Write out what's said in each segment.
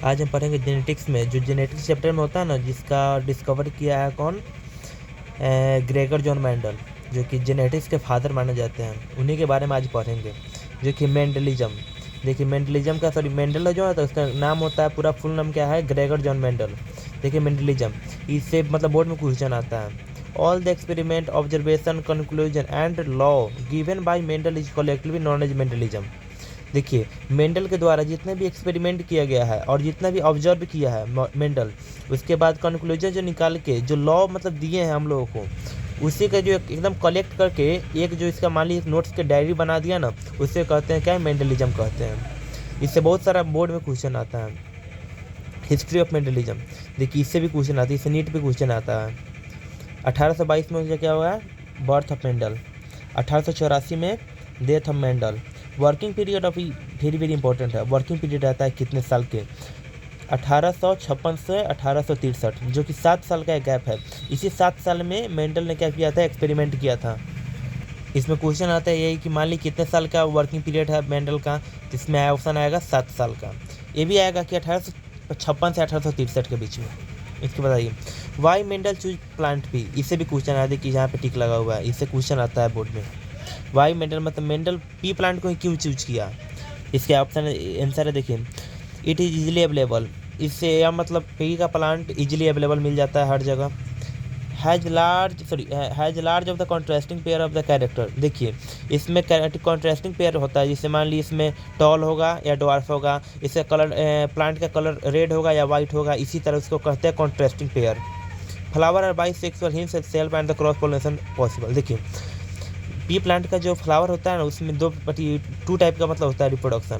आज हम पढ़ेंगे जेनेटिक्स में, जो जेनेटिक्स चैप्टर में होता है ना, जिसका डिस्कवर किया है कौन, ग्रेगर जॉन मेंडल, जो कि जेनेटिक्स के फादर माने जाते हैं। उन्हीं के बारे में आज पढ़ेंगे, जो कि मेंडलिज्म। देखिए मेंडलिज्म का मेंडल जो है तो उसका नाम होता है, पूरा फुल नाम क्या है, ग्रेगर जॉन मेंडल। देखिए मेंडलिज्म, इससे मतलब बोर्ड में क्वेश्चन आता है। All the experiment, observation, conclusion and law given by Mendel is collectively known as Mendelism. देखिए मेंडल के द्वारा जितना भी एक्सपेरिमेंट किया गया है और जितना भी ऑब्जर्व किया है मेंडल, उसके बाद कंक्लूजन जो निकाल के जो लॉ मतलब दिए हैं हम लोगों को, उसी का जो एकदम कलेक्ट करके एक जो इसका मान लीजिए नोट्स के डायरी बना दिया ना, उससे कहते हैं क्या, मेंडलिज्म कहते हैं। इससे बहुत सारा बोर्ड में क्वेश्चन आता है। हिस्ट्री ऑफ मेंडलिज्म, देखिए इससे भी क्वेश्चन आता है, इससे नीट पे क्वेश्चन आता है। 1822 में क्या हुआ है, बर्थ ऑफ मेंडल। 1884 में death of Mendel. Working period of very very important है, वर्किंग पीरियड रहता है कितने साल के, 1856 से 1863, जो कि 7 साल का एक गैप है। इसी 7 साल में मेंडल ने क्या किया था, एक्सपेरिमेंट किया था। इसमें क्वेश्चन आता है यही कि मान ली कितने साल का वर्किंग पीरियड है मेंडल का, तो इसमें ऑप्शन आएगा 7 साल का। ये भी आएगा कि 1856 से 1863 के बीच में। इसके बताइए why Mendel choose plant pea, इससे भी क्वेश्चन आता है कि यहाँ पे टिक लगा हुआ है, इससे क्वेश्चन आता है बोर्ड में। वाई मेंडल मतलब मेंडल पी प्लांट को क्यों चूज किया, इसके ऑप्शन आंसर है। देखिए इट इज़ इजीली अवेलेबल, इससे यह मतलब पी का प्लांट इजीली अवेलेबल मिल जाता है हर जगह। Has large of the contrasting pair of the character, देखिए इसमें कॉन्ट्रास्टिंग पेयर होता है, जिससे मान लीजिए इसमें टॉल होगा या डॉर्फ होगा, इससे कलर प्लांट का कलर रेड होगा या वाइट होगा, इसी तरह उसको कहते हैं contrasting pair. Flower are bisexual hence self and the cross pollination possible. देखिए पी प्लांट का जो फ्लावर होता है ना, उसमें टू टाइप का मतलब होता है रिप्रोडक्शन,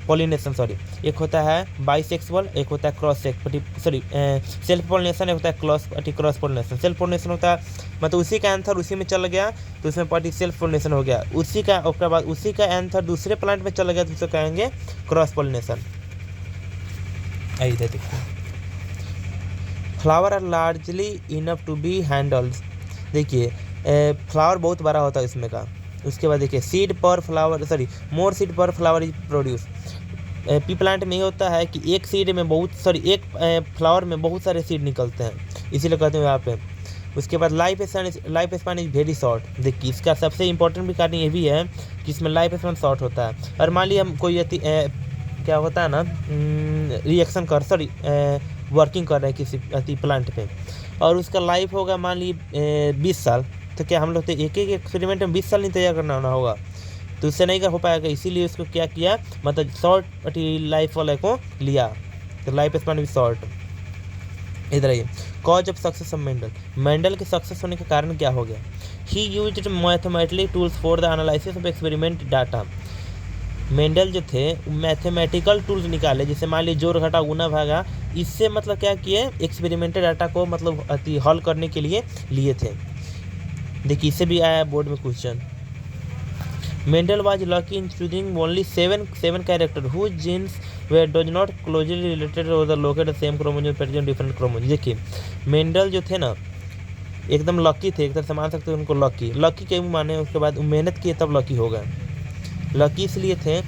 पॉलिनेशन सॉरी। एक होता है बाइसेक्सुअल, एक होता है क्रॉस सेल्फ पॉलिनेशन, एक होता है क्रॉस पॉलिनेशन। सेल्फ पॉलिनेशन होता है मतलब उसी का आंसर उसी में चल गया तो उसमें सेल्फ पॉलिनेशन हो गया, उसी का उसके बाद उसी का आंसर दूसरे प्लांट में चला गया तो उसे कहेंगे क्रॉस पॉलिनेशन। आइए देखते हैं, flower are largely enough to be handled. देखिए फ्लावर बहुत बड़ा होता है इसमें का। उसके बाद देखिए सीड पर फ्लावर मोर सीड पर flower is produce. P plant में ये होता है कि एक सीड में एक फ्लावर में बहुत सारे सीड निकलते हैं, इसीलिए कहते हैं यहाँ पे। उसके बाद life span is very short. देखिए इसका सबसे इंपॉर्टेंट भी कारण ये भी है कि इसमें लाइफ स्पैन शॉर्ट होता है। और मान लीजिए हम कोई क्या होता है ना, रिएक्शन वर्किंग कर रहे हैं किसी प्लांट पे, और उसका लाइफ होगा मान लीजिए 20 साल, तो क्या हम लोग तो एक एक एक्सपेरिमेंट में 20 साल नहीं तैयार करना होगा, तो उससे नहीं हो पाएगा। इसीलिए उसको क्या किया, मतलब शॉर्ट लाइफ वाले को लिया, तो लाइफ स्पैन भी शॉर्ट। इधर आइए, cause of success of Mendel के सक्सेस होने का कारण क्या हो गया। ही used mathematical tools for the analysis of experiment data. Mendel जो थे मैथमेटिकल टूल्स निकाले, जैसे मान लीजिए जोड़ घटा गुना भागा, इससे मतलब क्या किए, एक्सपेरिमेंटल डाटा को मतलब हल करने के लिए लिए थे। देखिए इससे भी आया बोर्ड में question. Mendel was lucky in choosing only seven character whose genes were does not closely related or the located same chromosome present different chromosome. देखिए मेंडल जो थे ना एकदम लकी थे, एक तरह से मान सकते हैं उनको लकी क्यों माने, उसके बाद मेहनत किए तब लकी हो गए। लकी इसलिए थे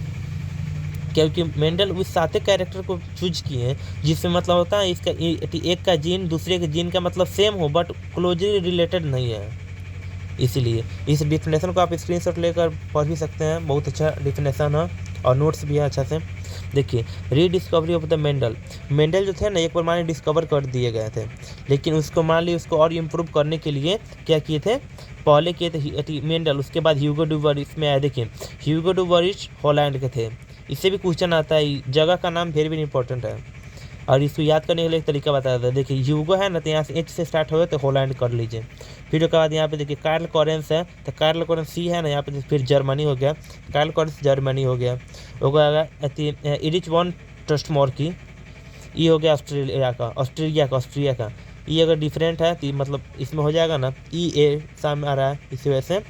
क्योंकि मेंडल उस 7 कैरेक्टर को चूज किए हैं जिसमें मतलब होता है इसका एक का जीन दूसरे के जीन का मतलब सेम हो बट क्लोजली रिलेटेड नहीं है। इसीलिए इस डिफिनेशन को आप स्क्रीनशॉट लेकर पढ़ भी सकते हैं, बहुत अच्छा डिफिनेशन है और नोट्स भी है अच्छा से। देखिए रीडिस्कवरी ऑफ द मेंडल जो थे ना, एक बार मान ली डिस्कवर कर दिए गए थे, लेकिन उसको मान ली उसको और इम्प्रूव करने के लिए क्या किए थे, पहले किए थे मेंडल, उसके बाद ह्यूगो डू बरिश में आया। देखिए ह्यूगो डू बरिश हॉलैंड के थे। इससे भी क्वेश्चन आता है, जगह का नाम वेरी वेरी इंपॉर्टेंट है और इसको याद करने के लिए एक तरीका बताया था। देखिए ह्यूगो है ना, तो यहाँ से एच से स्टार्ट हो तो हॉलैंड कर लीजिए। फिर उसके बाद यहाँ पे देखिए कार्ल कॉरेंस है, तो कार्ल कॉरेंस सी है ना, यहाँ पे फिर जर्मनी हो गया, कार्ल कॉरेंस जर्मनी हो गया। हो गया इरिच वॉन ट्रस्टमोरकी, ये हो गया ऑस्ट्रिया का। ये अगर डिफरेंट है तो मतलब इसमें हो जाएगा ना ए सामने आ रहा है, इसी वजह से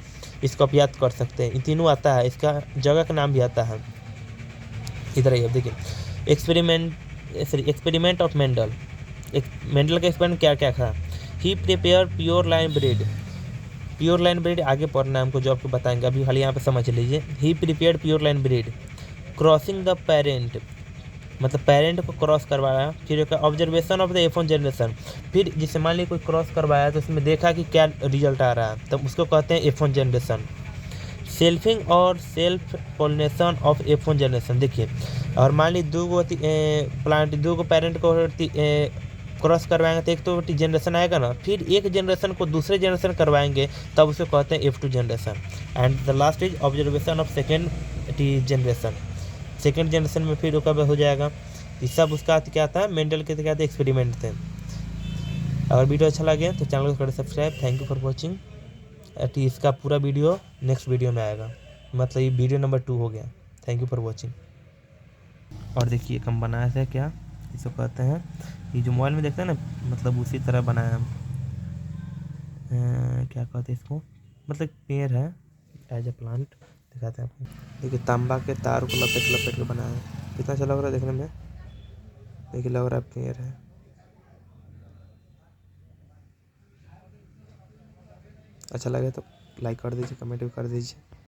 इसको आप याद कर सकते हैं। इन तीनों आता है, इसका जगह का नाम भी आता है। इधर आइए देखिए एक्सपेरिमेंट ऑफ मेंडल का एक्सपेरिमेंट क्या क्या था। ही प्रिपेयर प्योर लाइन ब्रीड आगे पढ़ना है हमको, जो आपको बताएंगे, अभी खाली यहाँ पे समझ लीजिए। He prepare pure line breed crossing the parent मतलब पेरेंट को क्रॉस करवाया। फिर observation of the F1 generation, फिर जिससे मान ली कोई क्रॉस करवाया तो उसमें देखा कि क्या रिजल्ट आ रहा है, तब उसको कहते हैं F1 जनरेशन। सेल्फिंग और self pollination of F1 generation, देखिए और मान ली दो गो प्लांट, दो गो पेरेंट को क्रॉस करवाएंगे तो एक तो जनरेशन आएगा ना, फिर एक जनरेशन को दूसरे जनरेशन करवाएंगे तब उसको कहते हैं F2 generation. And the last is observation of second generation. Second generation में फिर कब हो जाएगा, ये सब उसका क्या था, मेंडल के क्या थे, एक्सपेरिमेंट थे। अगर वीडियो अच्छा लगे तो चैनल को करें subscribe. Thank you for watching. इसका पूरा वीडियो नेक्स्ट वीडियो में आएगा, मतलब ये वीडियो नंबर 2 हो गया। Thank you for watching. और देखिए हम बनाया था क्या, इसको कहते हैं, ये जो मोबाइल में देखते हैं ना, मतलब उसी तरह बनाया हम। क्या कहते हैं इसको, मतलब पेड़ है एज ए प्लांट, दिखाते हैं आपको। देखिए तांबा के तार को लपेट लपेट के बनाया है, कितना अच्छा लग रहा है देखने में। देखिए लग रहा है पेड़ है। अच्छा लगे तो लाइक कर दीजिए, कमेंट भी कर दीजिए।